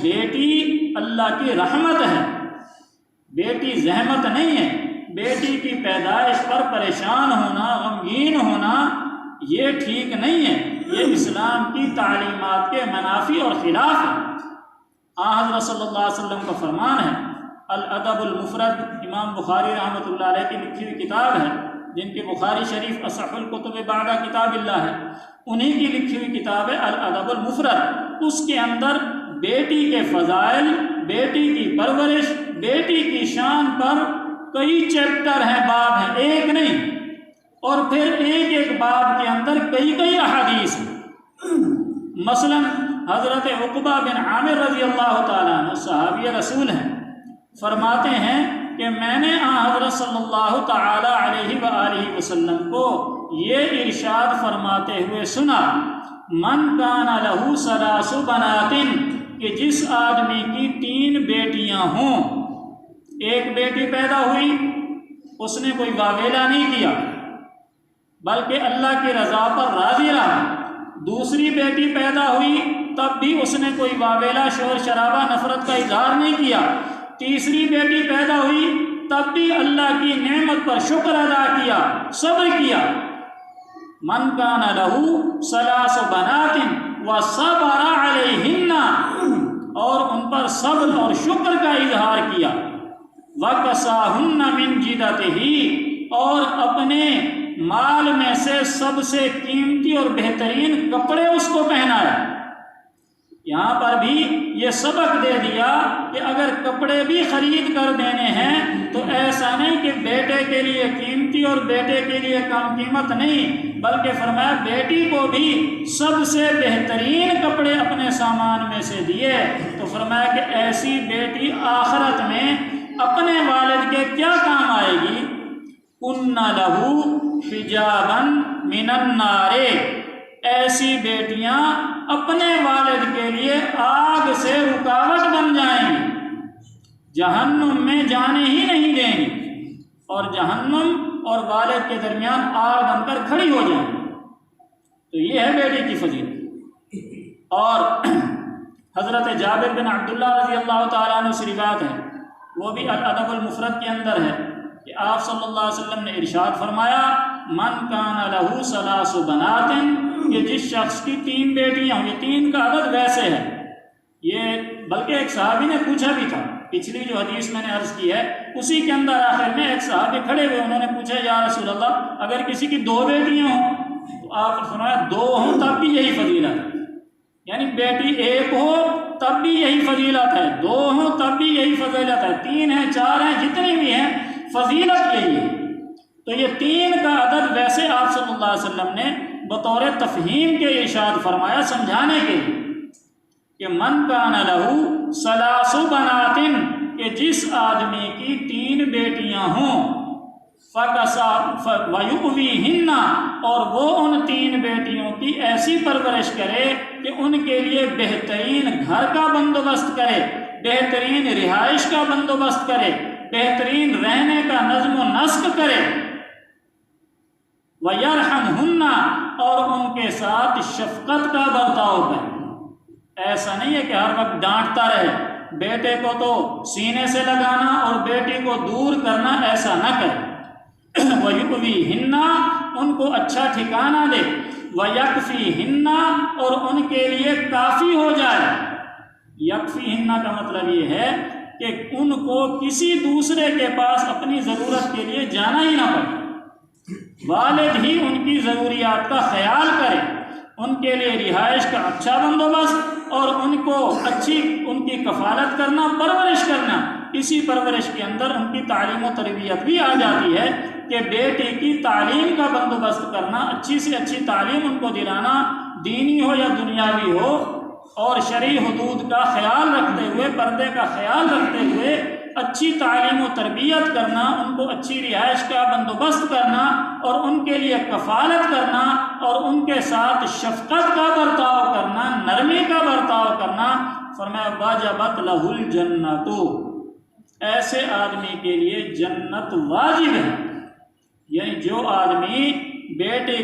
بیٹی اللہ کی رحمت ہے، بیٹی زحمت نہیں ہے۔ بیٹی کی پیدائش پر پریشان ہونا، غمگین ہونا، یہ ٹھیک نہیں ہے، یہ اسلام کی تعلیمات کے منافی اور خلاف ہے۔ حضرت صلی اللہ علیہ وسلم کا فرمان ہے، الادب المفرد، امام بخاری رحمۃ اللہ علیہ کی لکھی ہوئی کتاب ہے، جن کی بخاری شریف اصح الکتب بعد کتاب اللہ ہے، انہی کی لکھی ہوئی کتاب ہے الادب المفرد۔ اس کے اندر بیٹی کے فضائل، بیٹی کی پرورش، بیٹی کی شان پر کئی چیپٹر ہیں، باب ہیں، ایک نہیں، اور پھر ایک ایک باب کے اندر کئی احادیث ہیں۔ مثلا حضرت عقبہ بن عامر رضی اللہ تعالیٰ عنہ صحابی رسول ہیں، فرماتے ہیں کہ میں نے حضرت صلی اللہ تعالیٰ علیہ وآلہ وسلم کو یہ ارشاد فرماتے ہوئے سنا، من کان لہ ثلاث بنات، کہ جس آدمی کی 3 بیٹیاں ہوں، ایک بیٹی پیدا ہوئی، اس نے کوئی واویلا نہیں کیا بلکہ اللہ کی رضا پر راضی رہا، دوسری بیٹی پیدا ہوئی تب بھی اس نے کوئی واویلا، شور شرابہ، نفرت کا اظہار نہیں کیا، تیسری بیٹی پیدا ہوئی تب بھی اللہ کی نعمت پر شکر ادا کیا، صبر کیا۔ من کان لہ ثلاث بنات وصبر علیہن، اور ان پر صبر اور شکر کا اظہار کیا، وکساہن من جدتہ، اور اپنے مال میں سے سب سے قیمتی اور بہترین کپڑے اس کو پہنایا۔ یہاں پر بھی یہ سبق دے دیا کہ اگر کپڑے بھی خرید کر دینے ہیں تو ایسا نہیں کہ بیٹے کے لیے قیمتی اور بیٹے کے لیے کم قیمت نہیں، بلکہ فرمایا بیٹی کو بھی سب سے بہترین کپڑے اپنے سامان میں سے دیے۔ تو فرمایا کہ ایسی بیٹی آخرت میں اپنے والد کے کیا کام آئے گی؟ کن لہ حجابا من النار، ایسی بیٹیاں اپنے والد کے لیے آگ سے رکاوٹ بن جائیں گی، جہنم میں جانے ہی نہیں دیں گی، اور جہنم اور والد کے درمیان آگ بن کر کھڑی ہو جائیں گی۔ تو یہ ہے بیٹی کی فضیلت۔ اور حضرت جابر بن عبداللہ رضی اللہ تعالیٰ عنہ سے روایت ہے، وہ بھی الادب المفرد کے اندر ہے، کہ آپ صلی اللہ علیہ وسلم نے ارشاد فرمایا، من کان لہ ثلاث بنات، کہ جس شخص کی 3 بیٹیاں ہوں، یہ 3 کا عدد ویسے ہے، یہ بلکہ ایک صحابی نے پوچھا بھی تھا، پچھلی جو حدیث میں نے عرض کی ہے اسی کے اندر آخر میں ایک صحابی کھڑے ہوئے، انہوں نے پوچھا یا رسول اللہ اگر کسی کی 2 بیٹیاں ہوں، تو آپ نے فرمایا 2 ہوں تب بھی یہی فضیلت ہے، یعنی بیٹی 1 ہو تب بھی یہی فضیلت ہے، 2 ہوں تب بھی یہی فضیلت ہے، 3 ہیں، 4 ہیں، جتنی بھی ہیں، فضیلت یہی ہے۔ تو یہ 3 کا عدد ویسے آپ صلی اللہ علیہ وسلم نے بطور تفہیم کے ارشاد فرمایا، سمجھانے کے لیے، کہ من کان لہ ثلاث بنات، کہ جس آدمی کی 3 بیٹیاں ہوں، وَيُؤْوِيهِنَّ، اور وہ ان 3 بیٹیوں کی ایسی پرورش کرے کہ ان کے لیے بہترین گھر کا بندوبست کرے، بہترین رہائش کا بندوبست کرے، بہترین رہنے کا نظم و نسق کرے، وَيَرْحَمْهُنَّ، اور ان کے ساتھ شفقت کا برتاؤ کرے۔ ایسا نہیں ہے کہ ہر وقت ڈانٹتا رہے، بیٹے کو تو سینے سے لگانا اور بیٹی کو دور کرنا، ایسا نہ کرے۔ وَيُؤْوِيهِنَّ، ان کو اچھا ٹھکانہ دے، وَيَكْفِيهِنَّ، اور ان کے لیے کافی ہو جائے۔ یکفیہن کا مطلب یہ ہے کہ ان کو کسی دوسرے کے پاس اپنی ضرورت کے لیے جانا ہی نہ پڑے، والد ہی ان کی ضروریات کا خیال کرے، ان کے لیے رہائش کا اچھا بندوبست اور ان کو اچھی ان کی کفالت کرنا، پرورش کرنا۔ اسی پرورش کے اندر ان کی تعلیم و تربیت بھی آ جاتی ہے کہ بیٹی کی تعلیم کا بندوبست کرنا، اچھی سے اچھی تعلیم ان کو دلانا، دینی ہو یا دنیاوی ہو، اور شرعی حدود کا خیال رکھتے ہوئے، پردے کا خیال رکھتے ہوئے اچھی تعلیم و تربیت کرنا، ان کو اچھی رہائش کا بندوبست کرنا اور ان کے لیے کفالت کرنا اور ان کے ساتھ شفقت کا برتاؤ کرنا، نرمی کا برتاؤ کرنا۔ فرمایا واجبت لہ الجنۃ، ایسے آدمی کے لیے جنت واجب ہے۔ یعنی جو آدمی بیٹی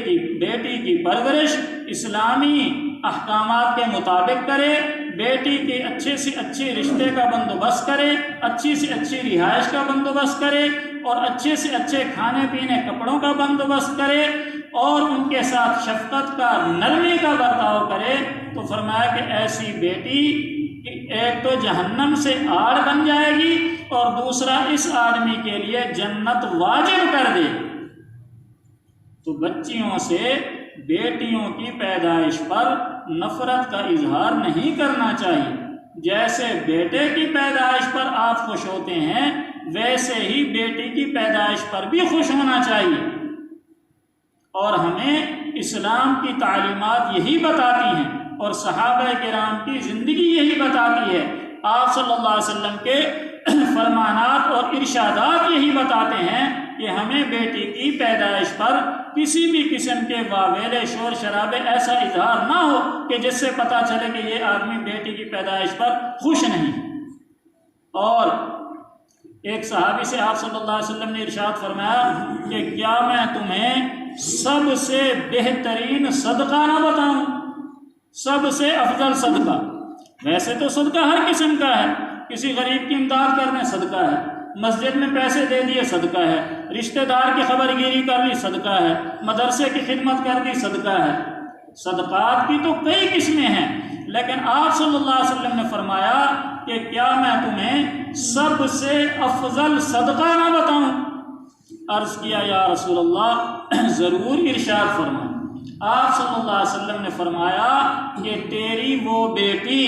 کی پرورش اسلامی احکامات کے مطابق کرے، بیٹی کے اچھے سے اچھے رشتے کا بندوبست کرے، اچھی سے اچھی رہائش کا بندوبست کرے، اور اچھے سے اچھے کھانے پینے کپڑوں کا بندوبست کرے، اور ان کے ساتھ شفقت کا، نرمی کا برتاؤ کرے، تو فرمایا کہ ایسی بیٹی ایک تو جہنم سے آڑ بن جائے گی، اور دوسرا اس آدمی کے لیے جنت واجب کر دے۔ تو بچیوں سے بیٹیوں کی پیدائش پر نفرت کا اظہار نہیں کرنا چاہیے۔ جیسے بیٹے کی پیدائش پر آپ خوش ہوتے ہیں، ویسے ہی بیٹی کی پیدائش پر بھی خوش ہونا چاہیے۔ اور ہمیں اسلام کی تعلیمات یہی بتاتی ہیں، اور صحابہ کرام کی زندگی یہی بتاتی ہے، آپ صلی اللہ علیہ وسلم کے فرمانات اور ارشادات یہی بتاتے ہیں کہ ہمیں بیٹی کی پیدائش پر کسی بھی قسم کے واویلے، شور شرابے، ایسا اظہار نہ ہو کہ جس سے پتہ چلے کہ یہ آدمی بیٹی کی پیدائش پر خوش نہیں۔ اور ایک صحابی سے آپ صلی اللہ علیہ وسلم نے ارشاد فرمایا کہ کیا میں تمہیں سب سے بہترین صدقہ نہ بتاؤں؟ سب سے افضل صدقہ۔ ویسے تو صدقہ ہر قسم کا ہے، کسی غریب کی امداد کرنے صدقہ ہے، مسجد میں پیسے دے دیے صدقہ ہے، رشتہ دار کی خبر گیری کر لی صدقہ ہے، مدرسے کی خدمت کر دی صدقہ ہے۔ صدقات کی تو کئی قسمیں ہیں، لیکن آپ صلی اللہ علیہ وسلم نے فرمایا کہ کیا میں تمہیں سب سے افضل صدقہ نہ بتاؤں؟ عرض کیا یا رسول اللہ ضرور، ارشاد فرمائیں۔ آپ صلی اللہ علیہ وسلم نے فرمایا کہ تیری وہ بیٹی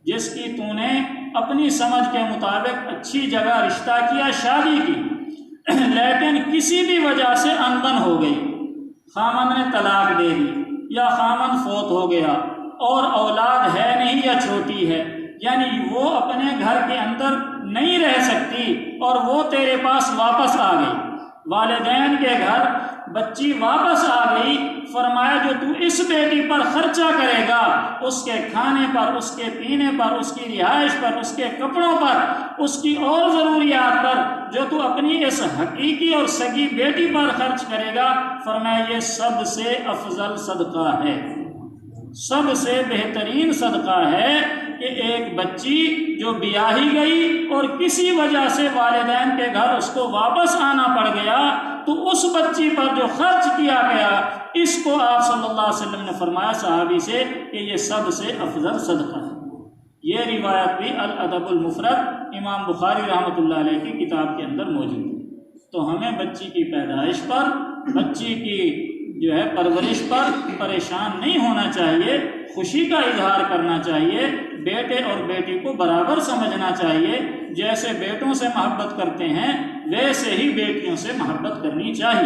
جس کی تو نے اپنی سمجھ کے مطابق اچھی جگہ رشتہ کیا، شادی کی، لیکن کسی بھی وجہ سے انبن ہو گئی، خامند نے طلاق دے دی، یا خامند فوت ہو گیا اور اولاد ہے نہیں یا چھوٹی ہے، یعنی وہ اپنے گھر کے اندر نہیں رہ سکتی اور وہ تیرے پاس واپس آ گئی، والدین کے گھر بچی واپس آ گئی۔ فرمایا جو تو اس بیٹی پر خرچہ کرے گا، اس کے کھانے پر، اس کے پینے پر، اس کی رہائش پر، اس کے کپڑوں پر، اس کی اور ضروریات پر، جو تو اپنی اس حقیقی اور سگی بیٹی پر خرچ کرے گا، فرمایا یہ سب سے افضل صدقہ ہے، سب سے بہترین صدقہ ہے کہ ایک بچی جو بیاہی گئی اور کسی وجہ سے والدین کے گھر اس کو واپس آنا پڑ گیا، تو اس بچی پر جو خرچ کیا گیا، اس کو آپ صلی اللہ علیہ وسلم نے فرمایا صحابی سے کہ یہ سب سے افضل صدقہ ہے۔ یہ روایت بھی الادب المفرد امام بخاری رحمۃ اللہ علیہ کی کتاب کے اندر موجود ہے۔ تو ہمیں بچی کی پیدائش پر، بچی کی جو ہے پرورش پر پریشان نہیں ہونا چاہیے، خوشی کا اظہار کرنا چاہیے، بیٹے اور بیٹی کو برابر سمجھنا چاہیے، جیسے بیٹوں سے محبت کرتے ہیں ویسے ہی بیٹیوں سے محبت کرنی چاہیے۔